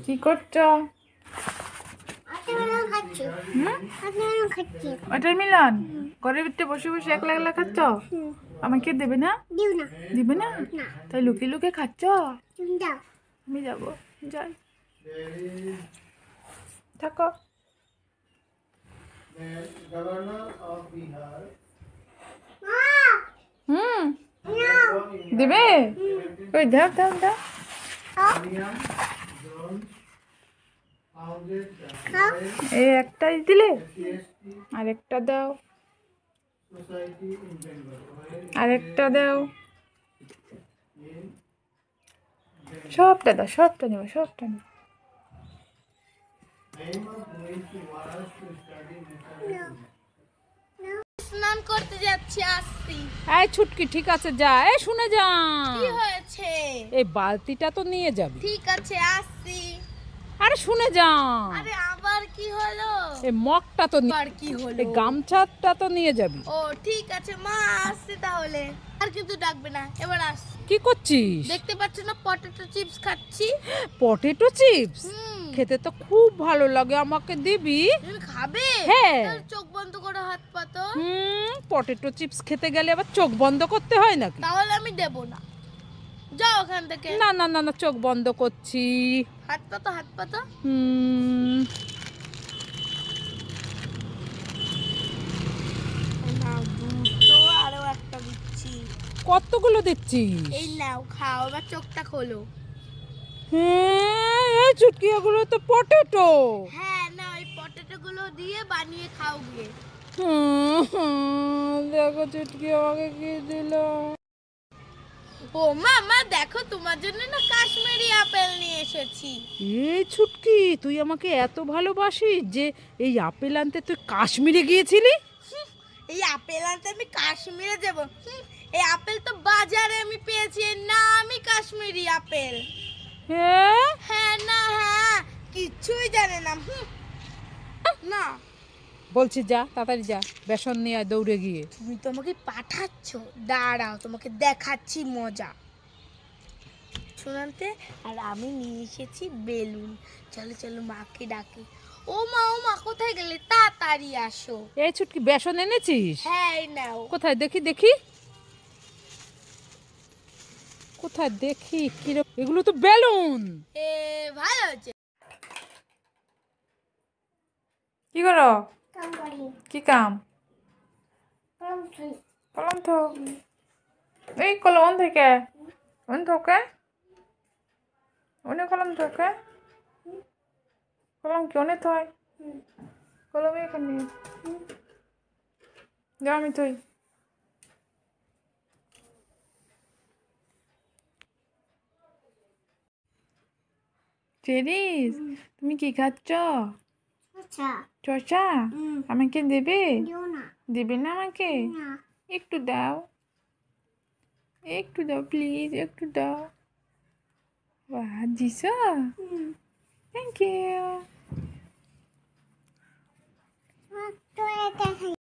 কি করছো? ওটার মিলন ঘরের ভিতরে বসে বসে একলা একলা খাচ্ছ? আমাকে দেবে না? দিবে না? তাই লুকিয়ে লুকিয়ে খাচ্ছ? আমি যাবো, যাই, থাকো। দিবে? ওই দাও দাও দাও। এই একটাই দিলে, আরেকটা দাও, আরেকটা দাও, সবটা দাও, সবটা নেবো, সবটা নেবো। স্নান করতে যাচ্ছি, আসছি। এই ছুটকি, ঠিক আছে যা। এই শুনে যা, কি হয়েছে? এই বালতিটা তো নিয়ে যাবি। ঠিক আছে, আসছি। আরে শুনে যা। আরে আবার কি হলো? এই মগটা তো আবার কি হলো? এই গামছাটা তো নিয়ে যাবি। ও ঠিক আছে মা, আসছি তাহলে। আর কিন্তু ডাকবে না, এবার আসছি। কি করছিস? দেখতে পাচ্ছ না পটেটো চিপস খাচ্ছি। পটেটো চিপস হুম। খেতে তো খুব ভালো লাগে, আমাকে দিবি? তুমি খাবে? হ্যাঁ। তাহলে চোখ বন্ধ করে হাত পাতো। পটেটো চিপস খেতে গেলে আবার চোখ বন্ধ করতে হয় নাকি? তাহলে আমি দেব না, যাও ওখান থেকে। না না না না, চোখ বন্ধ করছি। হাত পাতো, হাত পাতো। নাও দুটো, আরো একটা দিচ্ছি। কতগুলো দিচ্ছিস? এই নাও খাও, এবার চোখটা খোলো। হ্যাঁ, এই চুটকি, এগুলো তো পটেটো। হ্যাঁ না, ওই পটেটো গুলো দিয়ে বানিয়ে খাও গিয়ে। দেখো চুটকি আমাকে কি দিল। ও মা দেখো, তোমার জন্য না কাশ্মীরি আপেল নিয়ে এসেছি। এই ছুটকি, তুই আমাকে এত ভালোবাসিস যে এই আপেল আনতে তুই কাশ্মীরে গিয়েছিলি? এই আপেল আনতে আমি কাশ্মীরে যাব? এই আপেল তো বাজারে আমি পেয়েছি, এর নামই কাশ্মীরি আপেল। হ্যাঁ হ্যাঁ না হ্যাঁ, কিচ্ছুই জানে না। না, বলছি যা, তাড়াতাড়ি যা, বেসন নিয়ে আয় দৌড়ে গিয়ে। তুমি তো আমাকে পাঠাচ্ছ, দাঁড়াও তোমাকে দেখাচ্ছি মজা। শোনাতে, আর আমি নিয়ে এসেছি বেলুন। চলো চলো মাকে ডাকি। ও মা কোথায় গেলে? তাড়াতাড়ি আসো। এই ছুটকি, বেসন এনেছিস? হ্যাঁ এই নাও। কোথায় দেখি দেখি, কোথায় দেখি, কিরকম? এগুলো তো বেলুন। ভালো হচ্ছে। কি করো? কি কাম? কলম তো এই কলম অন থেকে অন থেকে অনে কলম থেকে কলম কি অনে থয়? কলম এখানে যাও, আমি তুই চেরিস, তুমি কি খাচ্ছ? চর্চা? আমাকে দেবে? দেবে না আমাকে? একটু দাও, একটু দাও প্লিজ, একটু দাও। বাহ, দিছ? Thank you.